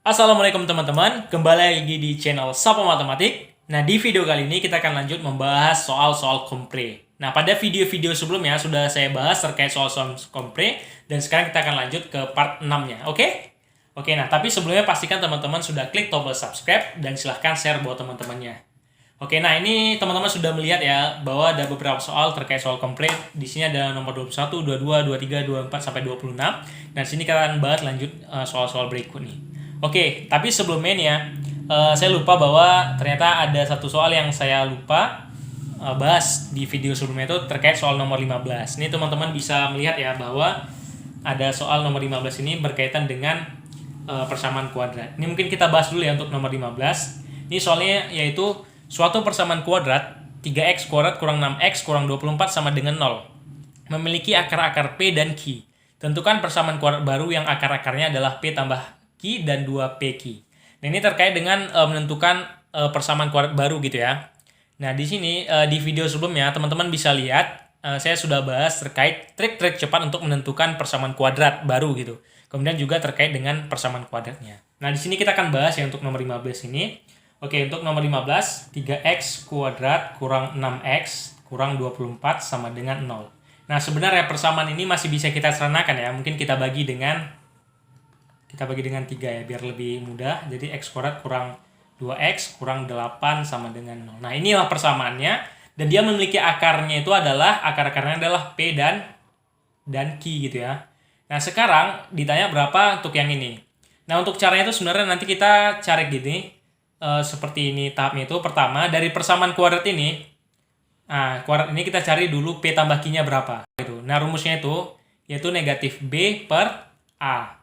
Assalamualaikum teman-teman, kembali lagi di channel Sapa Matematik. Nah, di video kali ini kita akan lanjut membahas soal-soal kompre. Nah, pada video-video sebelumnya sudah saya bahas terkait soal-soal kompre, dan sekarang kita akan lanjut ke part 6-nya, oke? Oke, nah tapi sebelumnya pastikan teman-teman sudah klik tombol subscribe dan silahkan share buat teman-temannya. Oke, nah ini teman-teman sudah melihat ya bahwa ada beberapa soal terkait soal komplit. Di sini ada nomor 21, 22, 23, 24 sampai 26. Dan sini kita akan bahas lanjut soal-soal berikut nih. Oke, tapi sebelumnya nih ya, saya lupa bahwa ternyata ada satu soal yang saya lupa bahas di video sebelumnya itu terkait soal nomor 15. Ini teman-teman bisa melihat ya bahwa ada soal nomor 15 ini berkaitan dengan persamaan kuadrat. Ini mungkin kita bahas dulu ya untuk nomor 15. Ini soalnya yaitu suatu persamaan kuadrat 3x kuadrat kurang 6x kurang 24 sama dengan 0. Memiliki akar-akar P dan Q. Tentukan persamaan kuadrat baru yang akar-akarnya adalah P tambah Q dan 2PQ. Nah, ini terkait dengan menentukan persamaan kuadrat baru gitu ya. Nah, di sini di video sebelumnya teman-teman bisa lihat saya sudah bahas terkait trik-trik cepat untuk menentukan persamaan kuadrat baru gitu. Kemudian juga terkait dengan persamaan kuadratnya. Nah, di sini kita akan bahas ya untuk nomor 15 ini. Oke, untuk nomor 15, 3x kuadrat kurang 6x kurang 24 sama dengan 0. Nah, sebenarnya persamaan ini masih bisa kita seranakan ya. Mungkin kita bagi dengan 3 ya, biar lebih mudah. Jadi x kuadrat kurang 2x kurang 8 sama dengan 0. Nah, inilah persamaannya. Dan dia memiliki akarnya itu adalah, akar-akarnya adalah P dan Q gitu ya. Nah, sekarang ditanya berapa untuk yang ini. Nah, untuk caranya itu sebenarnya nanti kita cari gini. Seperti ini tahapnya itu. Pertama, dari persamaan kuadrat ini. Nah, kuadrat ini kita cari dulu P tambah Q-nya berapa. Gitu. Nah, rumusnya itu yaitu negatif B per A.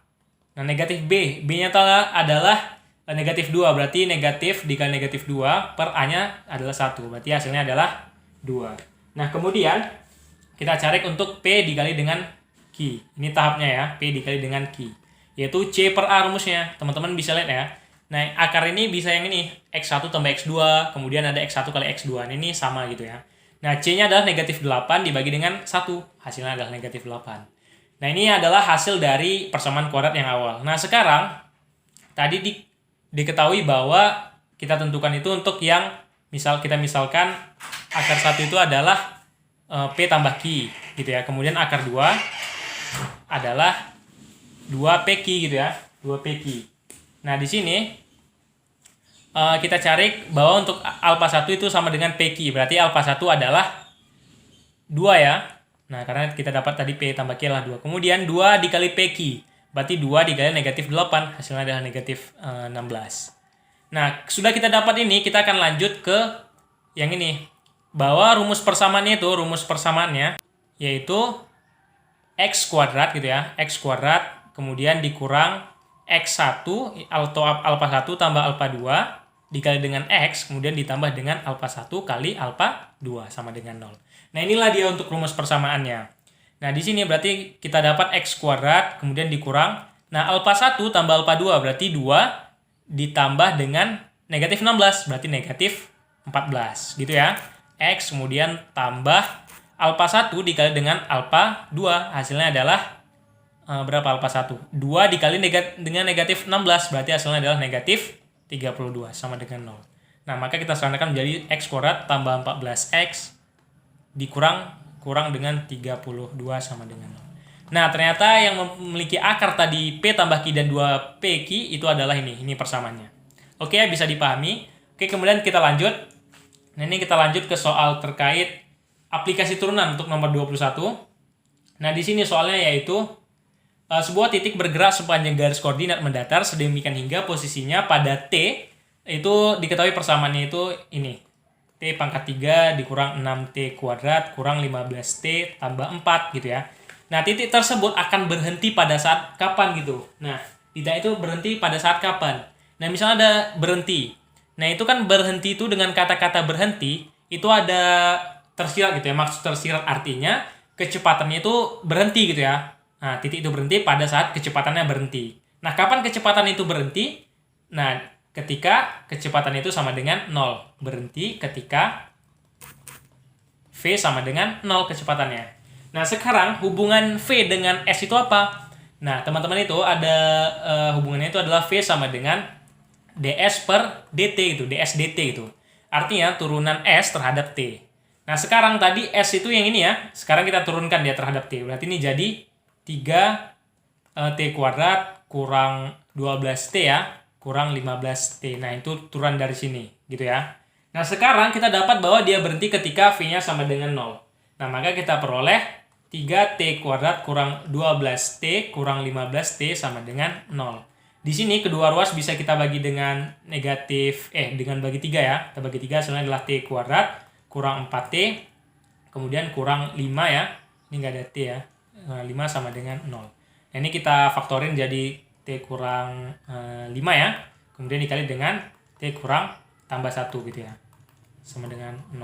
Nah, negatif B. B-nya adalah negatif 2. Berarti negatif dikali negatif 2 per A-nya adalah 1. Berarti hasilnya adalah 2. Nah, kemudian kita cari untuk P dikali dengan Q. Ini tahapnya ya. P dikali dengan Q. Yaitu C per A rumusnya. Teman-teman bisa lihat ya. Nah, akar ini bisa yang ini, X1 tambah X2, kemudian ada X1 kali X2. Ini sama gitu ya. Nah, C-nya adalah negatif 8 dibagi dengan 1. Hasilnya adalah negatif 8. Nah, ini adalah hasil dari persamaan kuadrat yang awal. Nah, sekarang, tadi diketahui bahwa kita tentukan itu untuk yang, misalkan, akar 1 itu adalah P tambah Q, gitu ya. Kemudian akar 2 adalah 2PQ gitu ya, 2PQ. Nah, di sini kita cari bahwa untuk alfa 1 itu sama dengan PQ. Berarti alfa 1 adalah 2 ya. Nah, karena kita dapat tadi P tambah Q adalah 2. Kemudian 2 dikali PQ. Berarti 2 dikali negatif 8. Hasilnya adalah negatif 16. Nah, sudah kita dapat ini, kita akan lanjut ke yang ini. Bahwa rumus persamaannya itu, yaitu X kuadrat gitu ya. X kuadrat kemudian dikurang X1 atau alfa 1 tambah alfa 2 dikali dengan X, kemudian ditambah dengan alfa 1 kali alfa 2 sama dengan 0. Nah, inilah dia untuk rumus persamaannya. Nah, di sini berarti kita dapat X kuadrat, kemudian dikurang. Nah, alfa 1 tambah alfa 2 berarti 2 ditambah dengan negatif 16, berarti negatif 14. Gitu ya. X kemudian tambah alfa 1 dikali dengan alfa 2, hasilnya adalah berapa alfa 1? 2 dikali dengan negatif 16, berarti hasilnya adalah negatif 32 sama dengan 0. Nah, maka kita seranakan menjadi X kuadrat tambah 14X kurang dengan 32 sama dengan 0. Nah, ternyata yang memiliki akar tadi P tambah Q dan 2PQ itu adalah ini persamaannya. Oke, bisa dipahami. Oke, kemudian kita lanjut. Nah, ini kita lanjut ke soal terkait aplikasi turunan untuk nomor 21. Nah, di sini soalnya yaitu sebuah titik bergerak sepanjang garis koordinat mendatar sedemikian hingga posisinya pada T itu diketahui persamaannya itu ini. T pangkat 3 dikurang 6T kuadrat kurang 15T tambah 4 gitu ya. Nah, titik tersebut akan berhenti pada saat kapan gitu. Nah, titik itu berhenti pada saat kapan. Nah, misalnya ada berhenti. Nah, itu kan berhenti itu dengan kata-kata berhenti itu ada tersirat gitu ya. Maksud tersirat artinya kecepatannya itu berhenti gitu ya. Nah, titik itu berhenti pada saat kecepatannya berhenti. Nah, kapan kecepatan itu berhenti? Nah, ketika kecepatan itu sama dengan 0. Berhenti ketika V sama dengan 0 kecepatannya. Nah, sekarang hubungan V dengan S itu apa? Nah, teman-teman itu ada hubungannya itu adalah V sama dengan ds per dt gitu, ds dt gitu. Artinya turunan S terhadap T. Nah, sekarang tadi S itu yang ini ya. Sekarang kita turunkan dia terhadap T. Berarti ini jadi 3 T kuadrat kurang 12T ya. Kurang 15T. Nah, itu turunan dari sini. Gitu ya. Nah, sekarang kita dapat bahwa dia berhenti ketika V-nya sama dengan 0. Nah, maka kita peroleh 3T kuadrat kurang 12T kurang 15T sama dengan 0. Di sini kedua ruas bisa kita bagi dengan dengan bagi 3 ya. Kita bagi 3 sebenarnya adalah T kuadrat kurang 4T, kemudian kurang 5 ya. Ini nggak ada T ya. 5 sama dengan 0. Nah, ini kita faktorin jadi T kurang 5 ya. Kemudian dikali dengan T kurang tambah 1 gitu ya. Sama dengan 0.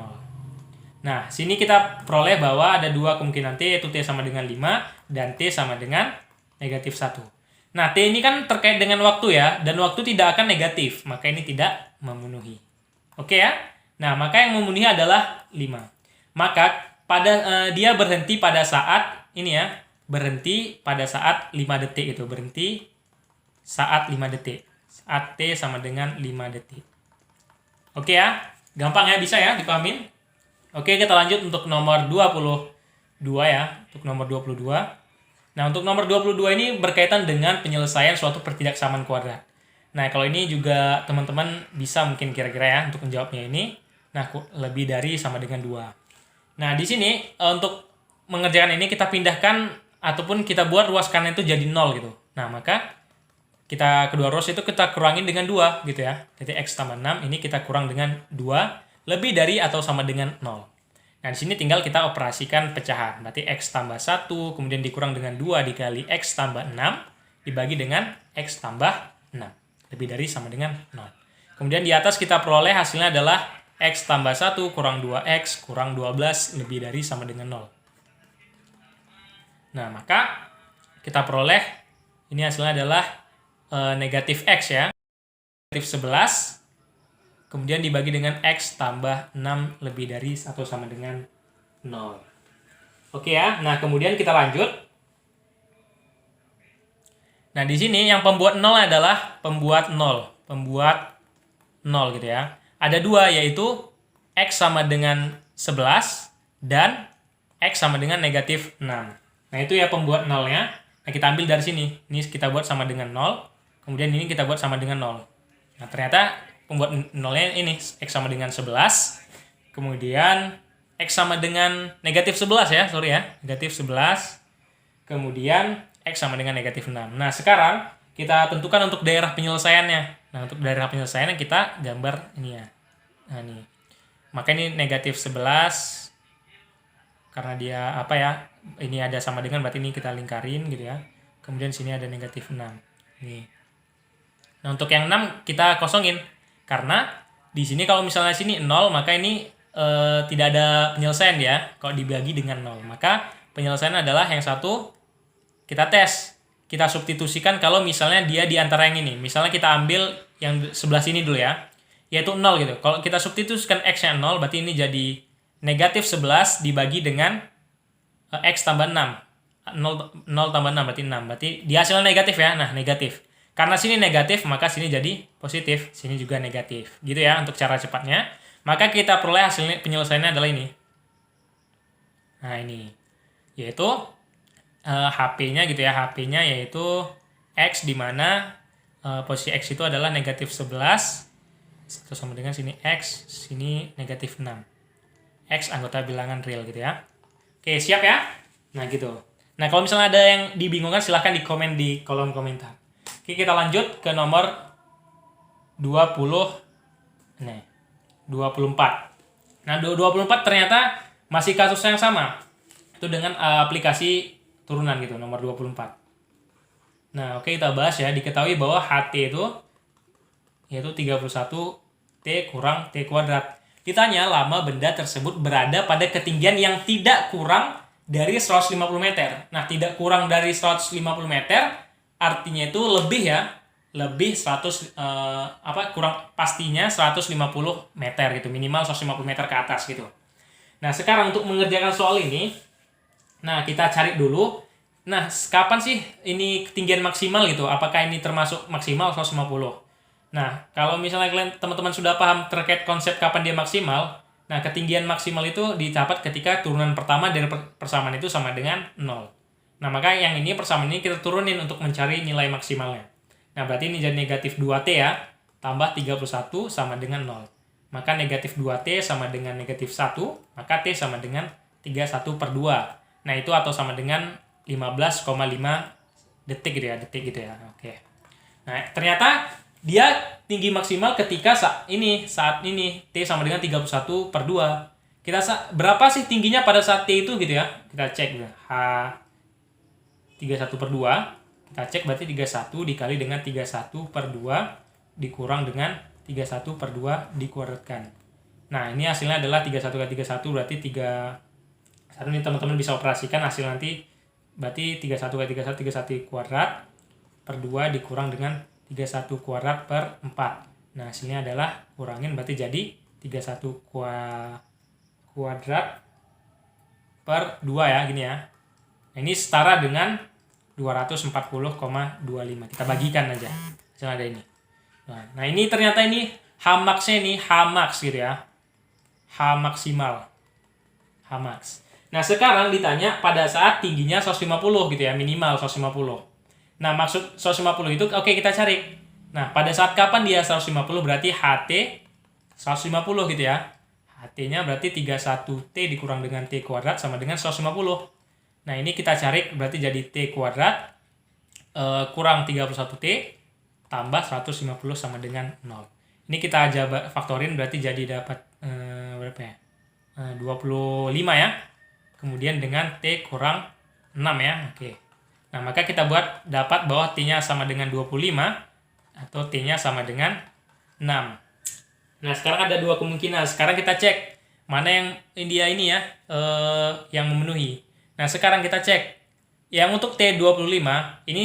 Nah, sini kita peroleh bahwa ada dua kemungkinan T, yaitu T sama dengan 5 dan T sama dengan negatif 1. Nah, T ini kan terkait dengan waktu ya, dan waktu tidak akan negatif, maka ini tidak memenuhi. Oke ya? Nah, maka yang memenuhi adalah 5. Maka dia berhenti pada saat, ini ya, berhenti pada saat 5 detik itu. Berhenti saat 5 detik. Saat T sama dengan 5 detik. Oke ya? Gampang ya, bisa ya dipahamin? Oke, kita lanjut untuk nomor 22 ya. Untuk nomor 22. Nah, untuk nomor 22 ini berkaitan dengan penyelesaian suatu pertidaksamaan kuadrat. Nah, kalau ini juga teman-teman bisa mungkin kira-kira ya untuk menjawabnya ini. Nah, lebih dari sama dengan 2. Nah, di sini untuk mengerjakan ini kita pindahkan ataupun kita buat ruas kanan itu jadi 0 gitu. Nah, maka kita kedua ruas itu kita kurangin dengan 2 gitu ya. Jadi X tambah 6 ini kita kurang dengan 2 lebih dari atau sama dengan 0. Nah, di sini tinggal kita operasikan pecahan. Berarti X tambah 1, kemudian dikurang dengan 2 dikali X tambah 6, dibagi dengan X tambah 6. Lebih dari sama dengan 0. Kemudian di atas kita peroleh hasilnya adalah X tambah 1 kurang 2X kurang 12 lebih dari sama dengan 0. Nah, maka kita peroleh ini hasilnya adalah negatif X ya. Negatif 11. Kemudian dibagi dengan X tambah 6 lebih dari atau sama dengan 0. Oke ya, nah kemudian kita lanjut. Nah, di sini yang pembuat 0 adalah pembuat 0. Pembuat 0 gitu ya. Ada dua, yaitu X sama dengan 11 dan X sama dengan negatif 6. Nah, itu ya pembuat 0-nya. Nah, kita ambil dari sini. Ini kita buat sama dengan 0. Kemudian ini kita buat sama dengan 0. Nah, ternyata pembuat 0-nya ini X sama dengan 11. Kemudian X sama dengan negatif 11 ya. Sorry ya. Negatif 11. Kemudian X sama dengan negatif 6. Nah, sekarang kita tentukan untuk daerah penyelesaiannya. Nah, untuk daerah penyelesaiannya kita gambar ini ya. Nah, ini. Maka ini negatif 11. Karena dia apa ya. Ini ada sama dengan, berarti ini kita lingkarin gitu ya. Kemudian sini ada negatif 6. Ini. Nah, untuk yang 6 kita kosongin. Karena di sini kalau misalnya sini 0, maka ini tidak ada penyelesaian ya. Kalau dibagi dengan 0. Maka penyelesaian adalah yang satu kita tes. Kita substitusikan kalau misalnya dia di antara yang ini. Misalnya kita ambil yang sebelah sini dulu ya. Yaitu 0 gitu. Kalau kita substitusikan X-nya 0, berarti ini jadi negatif 11 dibagi dengan X tambah 6. 0 tambah 6 berarti 6. Berarti di hasilnya negatif ya. Nah, negatif. Karena sini negatif, maka sini jadi positif. Sini juga negatif. Gitu ya untuk cara cepatnya. Maka kita peroleh hasilnya penyelesaiannya adalah ini. Nah, ini. Yaitu HP-nya gitu ya. HP-nya yaitu X, di mana posisi X itu adalah negatif 11. Itu sama dengan sini X, sini negatif 6. X anggota bilangan real gitu ya. Oke, siap ya? Nah, gitu. Nah, kalau misalnya ada yang dibingungkan, silahkan di komen di kolom komentar. Oke, kita lanjut ke nomor 24. Nah, 24 ternyata masih kasus yang sama. Itu dengan aplikasi turunan gitu, nomor 24. Nah, oke, kita bahas ya. Diketahui bahwa HT itu yaitu 31 T kurang T kuadrat. Ditanya lama benda tersebut berada pada ketinggian yang tidak kurang dari 150 meter. Nah, tidak kurang dari 150 meter artinya itu lebih ya. Lebih 100 kurang pastinya 150 meter gitu. Minimal 150 meter ke atas gitu. Nah, sekarang untuk mengerjakan soal ini, nah kita cari dulu Nah, kapan sih ini ketinggian maksimal gitu? Apakah ini termasuk maksimal 150? Nah, kalau misalnya kalian teman-teman sudah paham terkait konsep kapan dia maksimal, nah ketinggian maksimal itu didapat ketika turunan pertama dari persamaan itu sama dengan 0. Nah, maka yang ini persamaan ini kita turunin untuk mencari nilai maksimalnya. Nah, berarti ini jadi negatif 2T ya, tambah 31 sama dengan 0. Maka negatif 2T sama dengan negatif 1, maka T sama dengan 31 per 2. Nah, itu atau sama dengan 15,5 detik gitu ya, Oke. Nah, ternyata dia tinggi maksimal ketika saat ini T sama dengan 31 per 2. Berapa sih tingginya pada saat T itu gitu ya? Kita cek gitu. H 31 per 2. Kita cek berarti 31 dikali dengan 31 per 2 dikurang dengan 31 per 2 dikuadratkan. Nah, ini hasilnya adalah 31 kali 31 berarti 31. Ini teman-teman bisa operasikan hasil nanti berarti 31 kali 31 31 kuadrat per 2 dikurang dengan 31 kuadrat per 4. Nah, hasilnya adalah kurangin berarti jadi 31 kuadrat per 2 ya, gini ya. Nah, ini setara dengan 240,25. Kita bagikan aja. Hasilnya ada ini. Nah, ini ternyata ini H max-nya ini H max gitu ya. H maksimal. H max. Nah, sekarang ditanya pada saat tingginya 150 gitu ya, minimal 150. Nah, maksud 150 itu oke, kita cari. Nah, pada saat kapan dia 150 berarti HT 150 gitu ya. HT-nya berarti 31T dikurang dengan T kuadrat sama dengan 150. Nah, ini kita cari berarti jadi T kuadrat kurang 31T tambah 150 sama dengan 0. Ini kita aja faktorin berarti jadi dapat berapa ya? 25 ya. Kemudian dengan T kurang 6 ya. Oke. Nah, maka kita buat dapat bahwa T-nya sama dengan 25 atau T-nya sama dengan 6. Nah, sekarang ada dua kemungkinan. Sekarang kita cek mana yang dia ini ya, yang memenuhi. Nah, sekarang kita cek. Yang untuk T25 ini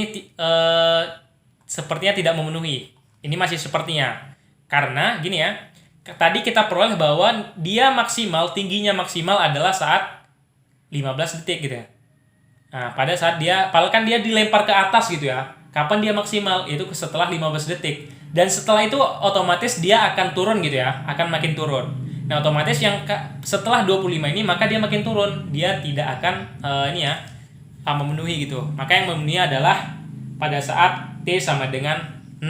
sepertinya tidak memenuhi. Ini masih sepertinya. Karena gini ya, tadi kita peroleh bahwa dia maksimal, tingginya maksimal adalah saat 15 detik gitu ya. Nah, pada saat padahal kan dia dilempar ke atas gitu ya. Kapan dia maksimal? Itu setelah 15 detik. Dan setelah itu otomatis dia akan turun gitu ya, akan makin turun. Nah, otomatis yang setelah 25 ini maka dia makin turun. Dia tidak akan memenuhi gitu. Maka yang memenuhi adalah pada saat T sama dengan 6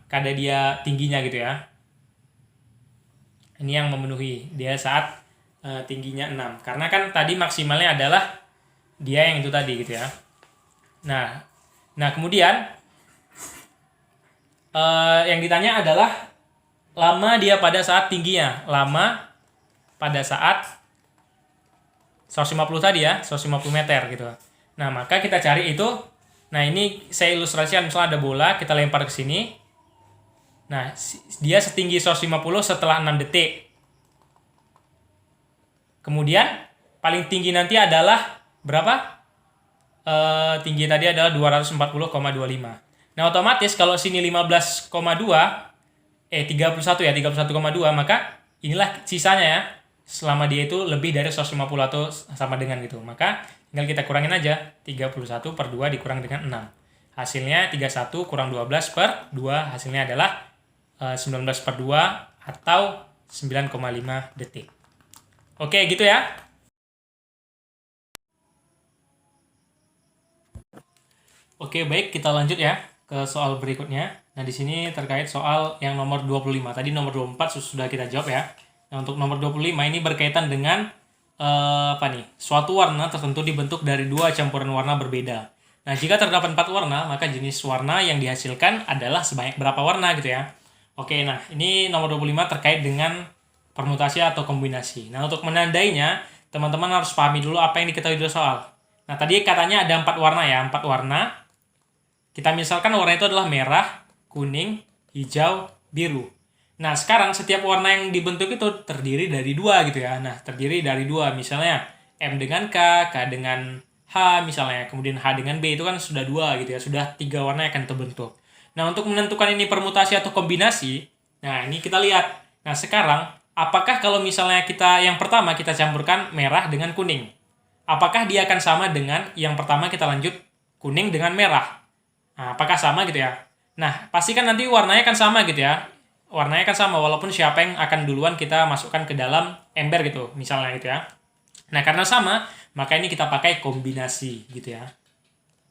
kada dia tingginya gitu ya. Ini yang memenuhi. Dia saat tingginya 6. Karena kan tadi maksimalnya adalah dia yang itu tadi gitu ya. Nah kemudian yang ditanya adalah lama dia pada saat tingginya. Lama pada saat 150 tadi ya, 150 meter gitu. Nah, maka kita cari itu. Nah, ini saya ilustrasikan misalnya ada bola, kita lempar ke sini. Nah, dia setinggi 150 setelah 6 detik. Kemudian paling tinggi nanti adalah berapa? Tinggi tadi adalah 240,25. Nah, otomatis kalau sini 15,2 31 ya, 31,2, maka inilah sisanya ya. Selama dia itu lebih dari 150 atau sama dengan gitu. Maka tinggal kita kurangin aja. 31 per 2 dikurang dengan 6. Hasilnya 31 kurang 12 per 2. Hasilnya adalah 19 per 2 atau 9,5 detik. Oke, gitu ya. Oke, baik, kita lanjut ya ke soal berikutnya. Nah, di sini terkait soal yang nomor 25. Tadi nomor 24 sudah kita jawab ya. Nah, untuk nomor 25 ini berkaitan dengan suatu warna tertentu dibentuk dari dua campuran warna berbeda. Nah, jika terdapat 4 warna, maka jenis warna yang dihasilkan adalah sebanyak berapa warna gitu ya. Oke, nah ini nomor 25 terkait dengan permutasi atau kombinasi. Nah, untuk menandainya, teman-teman harus pahami dulu apa yang diketahui dari soal. Nah, tadi katanya ada 4 warna ya, 4 warna. Kita misalkan warna itu adalah merah, kuning, hijau, biru. Nah, sekarang setiap warna yang dibentuk itu terdiri dari 2 gitu ya. Nah, terdiri dari 2, misalnya M dengan K, K dengan H misalnya, kemudian H dengan B itu kan sudah 2 gitu ya, sudah 3 warna yang akan terbentuk. Nah, untuk menentukan ini permutasi atau kombinasi, nah ini kita lihat. Nah, sekarang, apakah kalau misalnya yang pertama kita campurkan merah dengan kuning, apakah dia akan sama dengan yang pertama kita lanjut kuning dengan merah. Nah, apakah sama gitu ya? Nah, pasti kan nanti warnanya kan sama gitu ya. Warnanya kan sama, walaupun siapa yang akan duluan kita masukkan ke dalam ember gitu, misalnya gitu ya. Nah, karena sama, maka ini kita pakai kombinasi gitu ya.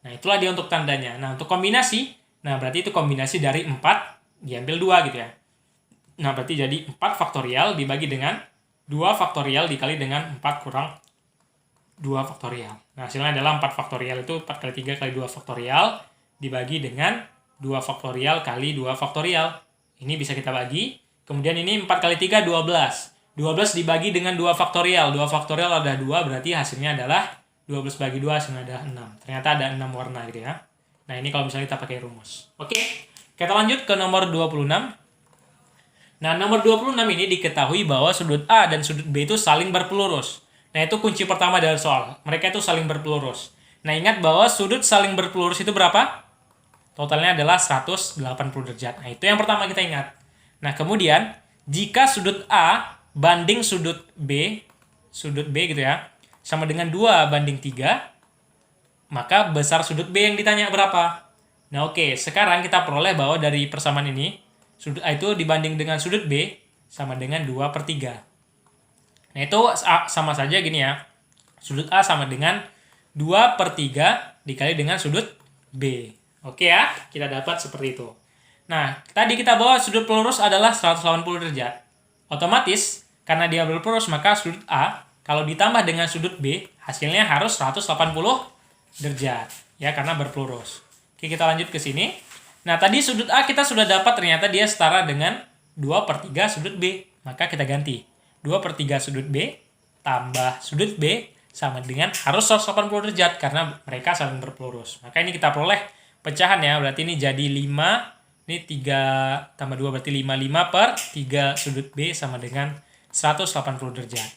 Nah, itulah dia untuk tandanya. Nah, untuk kombinasi, nah berarti itu kombinasi dari 4 diambil 2 gitu ya. Nah, berarti jadi 4 faktorial dibagi dengan 2 faktorial dikali dengan 4 kurang 2 faktorial. Nah, hasilnya adalah 4 faktorial itu 4 kali 3 kali 2 faktorial dibagi dengan 2 faktorial kali 2 faktorial. Ini bisa kita bagi. Kemudian ini 4 kali 3, 12. 12 dibagi dengan 2 faktorial. 2 faktorial ada 2, berarti hasilnya adalah 12 bagi 2, hasilnya adalah 6. Ternyata ada 6 warna gitu ya. Nah, ini kalau misalnya kita pakai rumus. Oke, kita lanjut ke nomor 26. Nah, nomor 26 ini diketahui bahwa sudut A dan sudut B itu saling berpelurus. Nah, itu kunci pertama dari soal. Mereka itu saling berpelurus. Nah, ingat bahwa sudut saling berpelurus itu berapa? Totalnya adalah 180 derajat. Nah, itu yang pertama kita ingat. Nah, kemudian, jika sudut A banding sudut B gitu ya, sama dengan 2 banding 3, maka besar sudut B yang ditanya berapa? Nah, oke. Sekarang kita peroleh bahwa dari persamaan ini, sudut A itu dibanding dengan sudut B sama dengan 2/3. Nah, itu sama saja gini ya. Sudut A sama dengan 2/3 dikali dengan sudut B. Oke ya, kita dapat seperti itu. Nah, tadi kita bawa sudut pelurus adalah 180 derajat. Otomatis, karena dia berpelurus, maka sudut A, kalau ditambah dengan sudut B, hasilnya harus 180 derajat. Ya, karena berpelurus. Oke, kita lanjut ke sini. Nah, tadi sudut A kita sudah dapat ternyata dia setara dengan 2/3 sudut B. Maka kita ganti. 2/3 sudut B tambah sudut B sama dengan harus 180 derajat karena mereka saling berpelurus. Maka ini kita peroleh pecahan ya, berarti ini jadi 5, ini 3 tambah 2 berarti 5/3 sudut B sama dengan 180 derajat.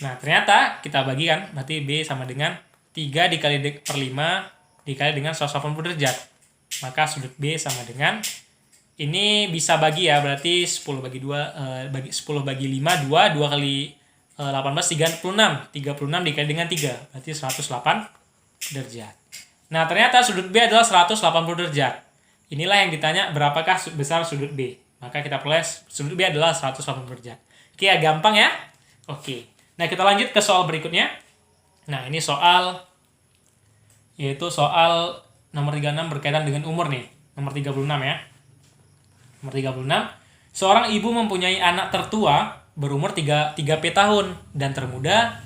Nah, ternyata kita bagikan, berarti B sama dengan 3 dikali per 5 dikali dengan 180 derajat. Maka sudut B sama dengan, ini bisa bagi ya, berarti 10 bagi 2, 10 bagi 5, 2 kali 18, 36. 36 dikali dengan 3, berarti 108 derajat. Nah, ternyata sudut B adalah 180 derajat. Inilah yang ditanya berapakah besar sudut B. Maka kita peroleh sudut B adalah 180 derajat. Oke, ya gampang ya. Oke. Nah, kita lanjut ke soal berikutnya. Nah, ini soal yaitu soal nomor 36 berkaitan dengan umur nih. Nomor 36 ya. Nomor 36. Seorang ibu mempunyai anak tertua berumur 3P tahun dan termuda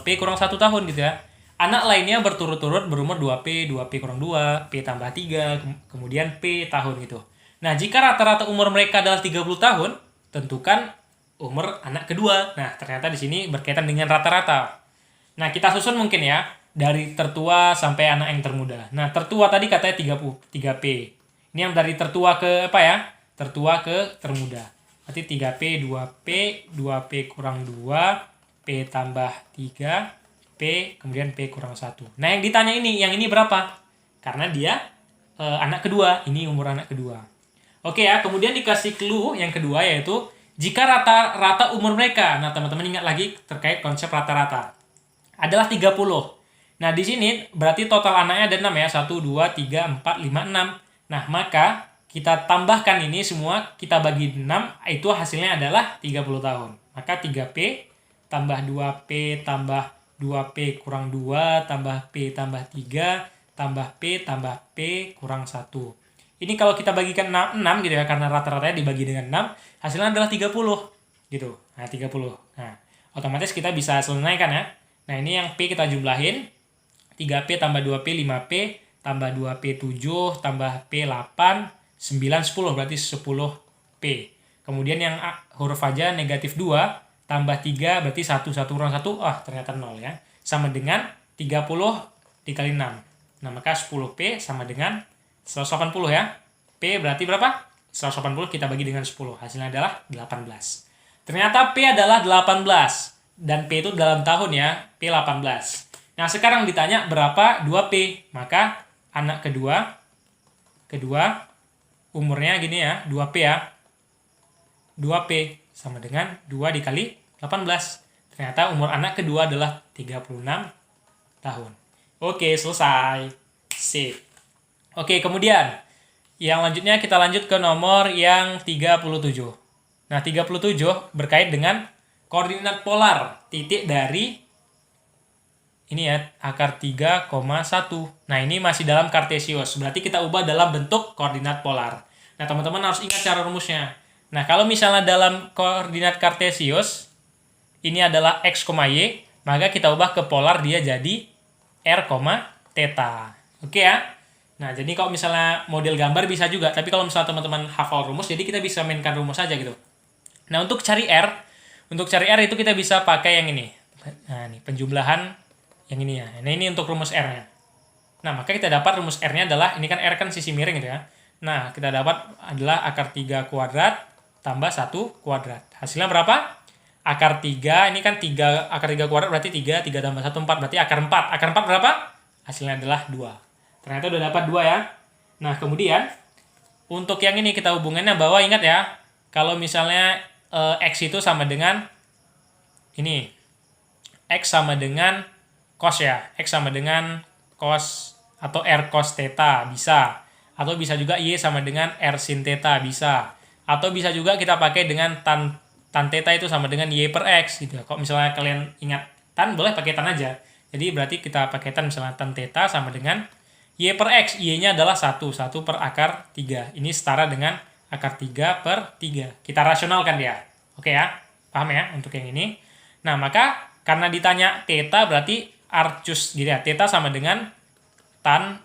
P kurang 1 tahun gitu ya. Anak lainnya berturut-turut berumur 2P kurang 2, P tambah 3, kemudian P tahun gitu. Nah, jika rata-rata umur mereka adalah 30 tahun, tentukan umur anak kedua. Nah, ternyata di sini berkaitan dengan rata-rata. Nah, kita susun mungkin ya, dari tertua sampai anak yang termuda. Nah, tertua tadi katanya 3P. Ini yang dari tertua ke apa ya? Tertua ke termuda. Berarti 3P, 2P kurang 2, P tambah 3, P, kemudian P kurang 1. Nah, yang ditanya ini, yang ini berapa? Karena dia anak kedua, ini umur anak kedua. Oke ya, kemudian dikasih clue yang kedua yaitu, jika rata-rata umur mereka, nah teman-teman ingat lagi terkait konsep rata-rata, adalah 30. Nah, di sini berarti total anaknya ada 6 ya, 1, 2, 3, 4, 5, 6. Nah, maka kita tambahkan ini semua, kita bagi 6, itu hasilnya adalah 30 tahun. Maka 3P tambah 2P tambah 2P kurang 2 tambah P tambah 3 tambah P tambah P kurang 1. Ini kalau kita bagikan 6 gitu ya, karena rata-ratanya dibagi dengan 6, hasilnya adalah 30 gitu. Nah, 30. Nah, otomatis kita bisa selesaikan ya. Nah, ini yang P kita jumlahin. 3P tambah 2P 5P tambah 2P 7 tambah P 8 9 10 berarti 10P. Kemudian yang huruf aja negatif 2 tambah 3 berarti 1 kurang 1, ternyata 0 ya. Sama dengan 30 dikali 6. Nah, maka 10P sama dengan 180 ya. P berarti berapa? 180 kita bagi dengan 10. Hasilnya adalah 18. Ternyata P adalah 18. Dan P itu dalam tahun ya. P 18. Nah, sekarang ditanya berapa 2P. Maka anak kedua umurnya gini ya, 2P ya. 2P sama dengan 2 dikali 18. Ternyata umur anak kedua adalah 36 tahun. Oke, selesai. Sip. Oke, kemudian yang lanjutnya kita lanjut ke nomor yang 37. Nah, 37 berkait dengan koordinat polar titik dari ini ya, akar 3,1. Nah, ini masih dalam kartesius. Berarti kita ubah dalam bentuk koordinat polar. Nah, teman-teman harus ingat cara rumusnya. Nah, kalau misalnya dalam koordinat kartesius, ini adalah x, y, maka kita ubah ke polar dia jadi r, theta. Oke ya? Nah, jadi kalau misalnya model gambar bisa juga. Tapi kalau misalnya teman-teman hafal rumus, jadi kita bisa mainkan rumus aja gitu. Nah, untuk cari R itu kita bisa pakai yang ini. Nah, ini penjumlahan yang ini ya. Nah, ini untuk rumus R-nya. Nah, maka kita dapat rumus R-nya adalah, ini kan R kan sisi miring gitu ya. Nah, kita dapat adalah akar 3 kuadrat tambah 1 kuadrat. Hasilnya berapa? Akar 3, ini kan 3, akar 3 kuadrat berarti 3, 3 tambah 1, 4, berarti akar 4. Akar 4 berapa? Hasilnya adalah 2. Ternyata udah dapat 2 ya. Nah, kemudian, untuk yang ini kita hubungannya bahwa ingat ya, kalau misalnya X itu sama dengan, ini, X sama dengan cos ya, X sama dengan cos atau R cos theta bisa, atau bisa juga Y sama dengan R sin theta bisa, atau bisa juga kita pakai dengan tan theta itu sama dengan Y per X gitu ya. Kalau misalnya kalian ingat tan, boleh pakai tan aja. Jadi berarti kita pakai tan, misalnya tan theta sama dengan Y per X, Y-nya adalah 1 per akar 3. Ini setara dengan akar 3 per 3. Kita rasionalkan dia. Oke ya, paham ya untuk yang ini. Nah, maka karena ditanya theta berarti arcus gitu ya. Theta sama dengan tan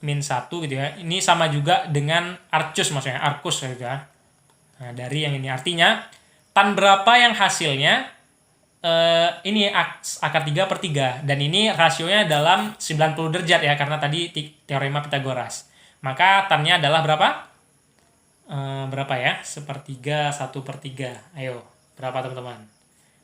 min 1 gitu ya. Ini sama juga dengan arcus maksudnya, arcus gitu ya. Nah, dari yang ini artinya tan berapa yang hasilnya ini akar 3 per 3. Dan ini rasionya dalam 90 derajat ya, karena tadi teorema Pitagoras. Maka tannya adalah berapa? Berapa ya? 1/3, 1/3. Ayo, berapa teman-teman?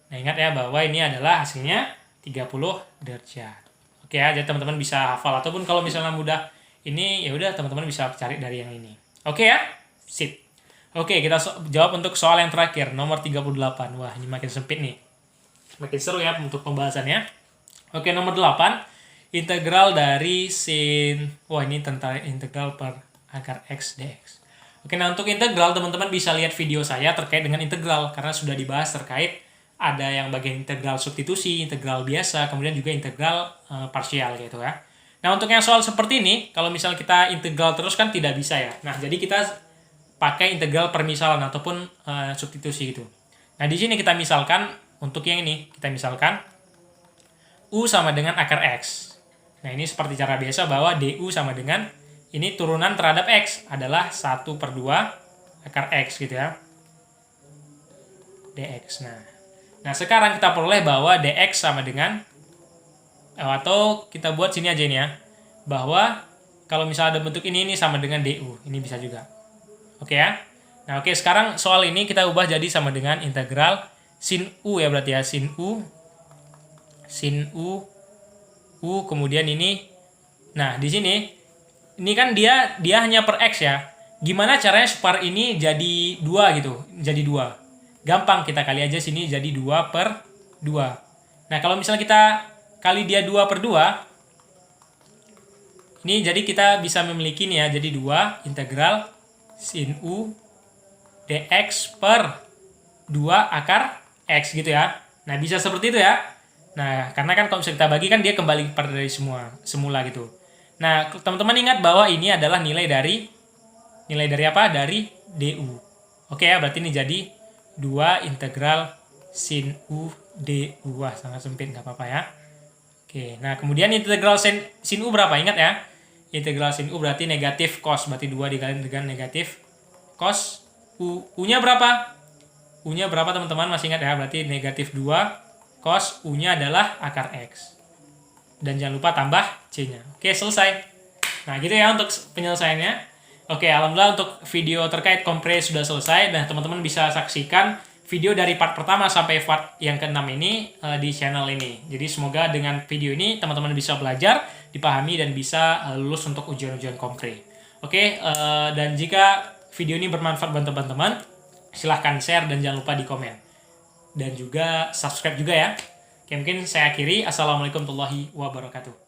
Nah, ingat ya bahwa ini adalah hasilnya 30 derajat. Oke ya, jadi teman-teman bisa hafal. Ataupun kalau misalnya mudah ini, ya udah teman-teman bisa cari dari yang ini. Oke ya? Sip. Oke, kita jawab untuk soal yang terakhir, nomor 38. Wah, ini makin sempit nih. Makin seru ya untuk pembahasannya. Oke, nomor 8. Integral dari sin... Wah, ini tentang integral per akar X dx. Oke, nah untuk integral, teman-teman bisa lihat video saya terkait dengan integral. Karena sudah dibahas terkait ada yang bagian integral substitusi, integral biasa, kemudian juga integral parsial gitu ya. Nah, untuk yang soal seperti ini, kalau misalnya kita integral terus kan tidak bisa ya. Nah, jadi kita pakai integral permisalan ataupun substitusi gitu. Nah, di sini kita misalkan, untuk yang ini, kita misalkan U sama dengan akar X. Nah, ini seperti cara biasa bahwa DU sama dengan, ini turunan terhadap X adalah 1/2 akar X gitu ya. DX. Nah, sekarang kita peroleh bahwa DX sama dengan, atau kita buat sini aja ini ya, bahwa kalau misalnya ada bentuk ini sama dengan DU. Ini bisa juga. Oke ya. Nah, oke, sekarang soal ini kita ubah jadi sama dengan integral sin U ya, berarti ya, sin U, kemudian ini. Nah, di sini ini kan dia hanya per X ya. Gimana caranya supaya ini jadi 2 gitu, jadi 2. Gampang, kita kali aja sini jadi 2/2. Nah, kalau misalnya kita kali dia 2/2, ini jadi kita bisa memiliki nih ya, jadi 2 integral sin U dx per 2 akar X gitu ya. Nah, bisa seperti itu ya. Nah, karena kan kalau misalnya kita bagi kan dia kembali pada dari semula gitu. Nah, teman-teman ingat bahwa ini adalah nilai dari apa? Dari DU. Oke ya, berarti ini jadi 2 integral sin U DU. Wah, sangat sempit, nggak apa-apa ya. Oke, nah kemudian integral sin U berapa? Ingat ya, integral sin U berarti negatif cos. Berarti 2 dikali dengan negatif cos U. U-nya berapa? U-nya berapa teman-teman? Masih ingat ya? Berarti negatif 2 cos U-nya adalah akar X. Dan jangan lupa tambah C-nya. Oke, selesai. Nah, gitu ya untuk penyelesaiannya. Oke, alhamdulillah untuk video terkait kompre sudah selesai. Dan teman-teman bisa saksikan video dari part pertama sampai part yang ke-6 ini di channel ini. Jadi semoga dengan video ini teman-teman bisa belajar, dipahami, dan bisa lulus untuk ujian-ujian kompre. Oke, dan jika video ini bermanfaat buat teman-teman, silahkan share dan jangan lupa di komen. Dan juga subscribe juga ya. Oke, mungkin saya akhiri. Assalamualaikum warahmatullahi wabarakatuh.